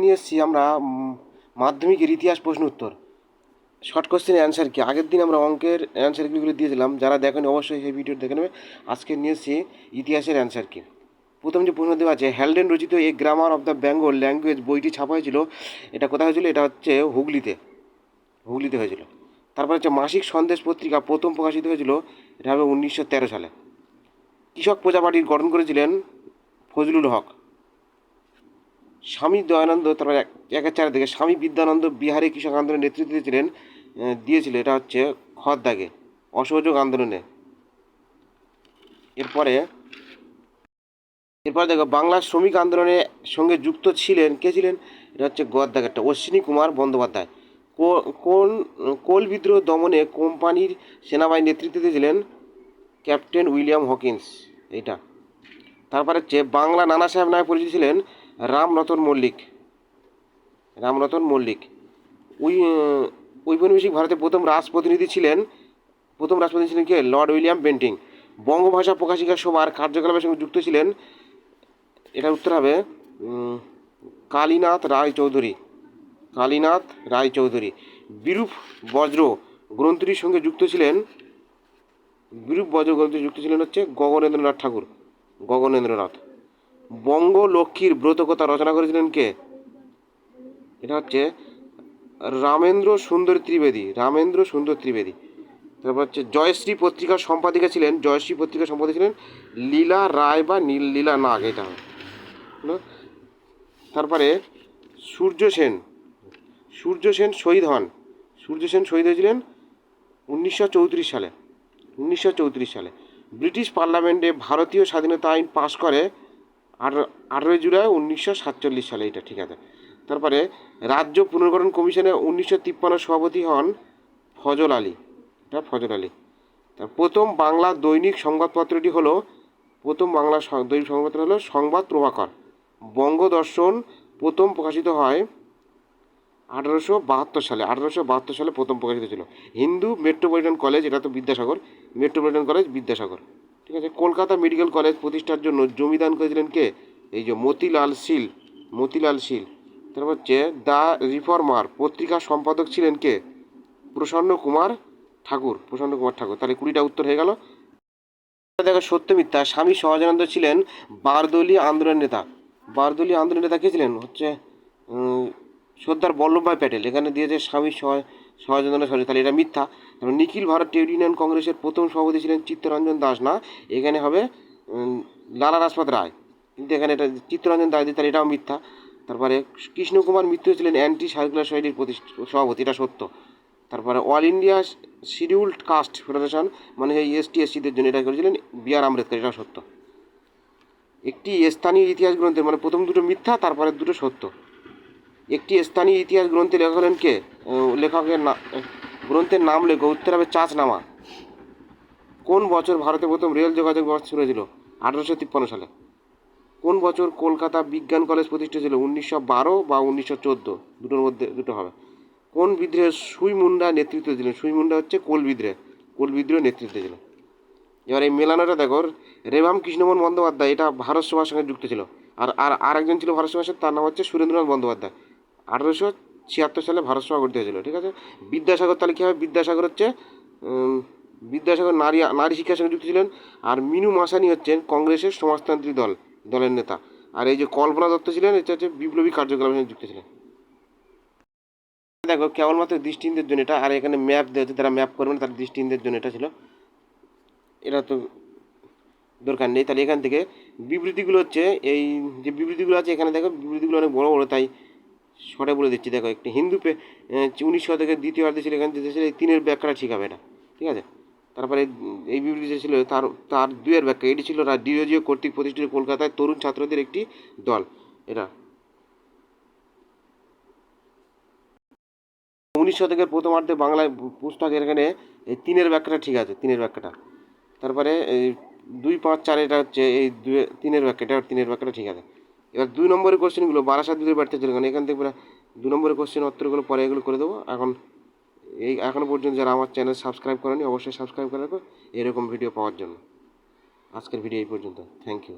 নিয়ে এসেছি আমরা মাধ্যমিকের ইতিহাস প্রশ্ন উত্তর। শর্ট কোশ্চেনের অ্যান্সার কি? আগের দিন আমরা অঙ্কের অ্যান্সারগুলো দিয়েছিলাম, যারা দেখেনি অবশ্যই সেই ভিডিও দেখে নেবে। আজকে নিয়ে এসেছি ইতিহাসের অ্যান্সার কি। প্রথম যে প্রশ্ন দেওয়া আছে, হ্যালডেন রচিত a grammar of the Bengal language বইটি ছাপা হয়েছিল, এটা কোথায় হয়েছিল? এটা হচ্ছে হুগলিতে হয়েছিল। তারপর হচ্ছে মাসিক সন্দেশ পত্রিকা প্রথম প্রকাশিত হয়েছিল, এটা হবে 1913 সালে। কৃষক প্রজা পার্টি গঠন করেছিলেন ফজলুল হক। স্বামী দয়ানন্দ, তারপর একের চার থেকে স্বামী বিদ্যানন্দ বিহারে কৃষক আন্দোলনের নেতৃত্ব দিয়েছিল, এটা হচ্ছে খদ্দাগে অসহযোগ আন্দোলনে। এরপরে দেখো, বাংলার শ্রমিক আন্দোলনের সঙ্গে যুক্ত ছিলেন কে ছিলেন? এটা হচ্ছে গদ্দাগেরটা অশ্বিনী কুমার বন্দ্যোপাধ্যায়। কোন কোল বিদ্রোহ দমনে কোম্পানির সেনাবাহিনী নেতৃত্ব দিয়েছিলেন? Captain William Hawkins. এইটা। তারপর হচ্ছে বাংলা নানা সাহেব নামে পরিচিত ছিলেন রামরতন মল্লিক। ঔপনিবেশিক ভারতের প্রথম রাষ্ট্রপ্রতিনিধি ছিলেন কে? Lord William Bentinck. বঙ্গভাষা প্রকাশিকা সভার কার্যকলাপের সঙ্গে যুক্ত ছিলেন, এটার উত্তর হবে কালীনাথ রায় চৌধুরী। বিরূপ বজ্র গ্রন্থটির সঙ্গে যুক্ত ছিলেন হচ্ছে গগনেন্দ্রনাথ। বঙ্গলক্ষ্মীর ব্রতকথা রচনা করেছিলেন কে? এটা হচ্ছে রামেন্দ্র সুন্দর ত্রিবেদী। তারপর হচ্ছে জয়শ্রী পত্রিকার সম্পাদিকা ছিলেন লীলা রায় বা লীলা নাগ, এটা হবে। তারপরে সূর্য সেন শহীদ হয়েছিলেন 1934 সালে। ব্রিটিশ পার্লামেন্টে ভারতীয় স্বাধীনতা আইন পাশ করে 18 জুলাই 1947 সালে, এটা ঠিক আছে। তারপরে রাজ্য পুনর্গঠন কমিশনে 1953 সভাপতি হন ফজল আলী। তার প্রথম বাংলা দৈনিক সংবাদপত্রটি হলো সংবাদ প্রভাকর। বঙ্গদর্শন প্রথম প্রকাশিত হয় 1872 সালে প্রথম প্রকাশিত ছিল। হিন্দু মেট্রোপলিটন কলেজ, এটা তো বিদ্যাসাগর। ঠিক আছে। কলকাতা মেডিকেল কলেজ প্রতিষ্ঠার জন্য জমিদান করেছিলেন কে? এই যে মতিলাল শীল। তারপর হচ্ছে দ্য রিফর্মার পত্রিকার সম্পাদক ছিলেন কে? প্রসন্ন কুমার ঠাকুর। তাহলে 20টা উত্তর হয়ে গেল। দেখো সত্য মিথ্যা। স্বামী সহজানন্দ ছিলেন বারদলীয় আন্দোলনের নেতা কে ছিলেন? হচ্ছে সর্দার বল্লভভাই প্যাটেল। এখানে দিয়েছে স্বামী সহজানন্দ, তাহলে এটা মিথ্যা। নিখিল ভারত ট্রেড ইউনিয়ন কংগ্রেসের প্রথম সভাপতি ছিলেন চিত্তরঞ্জন দাস, না, এখানে হবে লালা রাজপথ রায়, কিন্তু এখানে এটা চিত্তরঞ্জন দাস, তাহলে এটাও মিথ্যা। তারপরে কৃষ্ণকুমার মিত্র ছিলেন অ্যান্টি সার্কুলার সোসাইটির সভাপতি, এটা সত্য। তারপরে all India scheduled caste federation, মানে এই ST/SC-দের জন্য, এটা করেছিলেন BR আম্বেদকর, এটাও সত্য। একটি স্থানীয় ইতিহাস গ্রন্থের, মানে প্রথম দুটো মিথ্যা, তারপরে দুটো সত্য। একটি স্থানীয় ইতিহাস গ্রন্থের লেখক হলেন কে? গ্রন্থের নাম লেখো। উত্তর হবে চাচনামা। কোন বছর ভারতে প্রথম রেল যোগাযোগ ব্যবস্থা শুরু হয়েছিল? 1853 সালে। কোন বছর কলকাতা বিজ্ঞান কলেজ প্রতিষ্ঠিত ছিল? 1912 বা 1914, দুটোর মধ্যে দুটো হবে। কোন বিদ্রোহে সুই মুন্ডা নেতৃত্ব দিলেন? সুই মুন্ডা হচ্ছে কোল বিদ্রোহ নেতৃত্ব ছিল। এবার এই মেলানোটা দেখো, রেভাম কৃষ্ণমোহন বন্দ্যোপাধ্যায়, এটা ভারত সভার সঙ্গে যুক্ত ছিল। আর একজন ছিল ভারত সভার সাথে, তার নাম হচ্ছে সুরেন্দ্রনাথ বন্দ্যোপাধ্যায়। 1876 সালে ভারত সভা গঠিত হয়েছিল। ঠিক আছে। বিদ্যাসাগর, তাহলে কী হবে? বিদ্যাসাগর নারী শিক্ষার সঙ্গে যুক্ত ছিলেন। আর মিনু মাসানি হচ্ছেন কংগ্রেসের সমাজতান্ত্রিক দলের নেতা। আর এই যে কল্পনা দত্ত ছিলেন, এটা হচ্ছে বিপ্লবী কার্যকলাপের সঙ্গে যুক্ত ছিলেন। দেখো কেবলমাত্র দৃষ্টিহীনদের জন্য এটা, আর এখানে ম্যাপ দেওয়া হচ্ছে, তারা ম্যাপ করবেন, তার দৃষ্টিহীনদের জন্য এটা ছিল, এটা তো দরকার নেই। তাহলে এখান থেকে বিবৃতিগুলো হচ্ছে, এই যে বিবৃতিগুলো আছে এখানে দেখো, বিবৃতিগুলো অনেক বড় বড়, তাই শর্টে বলে দিচ্ছি। দেখো, একটি হিন্দু 19 শতকের দ্বিতীয়ার্ধে ছিল, এখানে যে ছিল এই 3-এর ব্যাখ্যাটা ঠিক হবে এটা। ঠিক আছে। তারপরে এই বিবৃতি যে ছিল তার 2-এর ব্যাখ্যা, এটি ছিল ডিওজিও কর্তৃক প্রতিষ্ঠিত কলকাতায় তরুণ ছাত্রদের একটি দল। এটা 19 শতকের প্রথমার্ধে বাংলায় পুস্তক, এখানে এই 3-এর ব্যাখ্যাটা ঠিক আছে, 3-এর ব্যাখ্যাটা। তারপরে এই 2, 5, 4, এটা হচ্ছে এই 3-এর ব্যাখ্যা, এটা 3-এর ব্যাখ্যাটা ঠিক আছে। এবার 2 নম্বরের কোশ্চেনগুলো বারাসাত বিদ্রোহের ব্যর্থ ছিল, কারণ এখান থেকে 2 নম্বরের কোশ্চেন উত্তরগুলো পরে এগুলো করে দেবো। এখনও পর্যন্ত যারা আমার চ্যানেল সাবস্ক্রাইব করেনি, অবশ্যই সাবস্ক্রাইব করে রাখো এরকম ভিডিও পাওয়ার জন্য। আজকের ভিডিও এই পর্যন্ত। Thank you.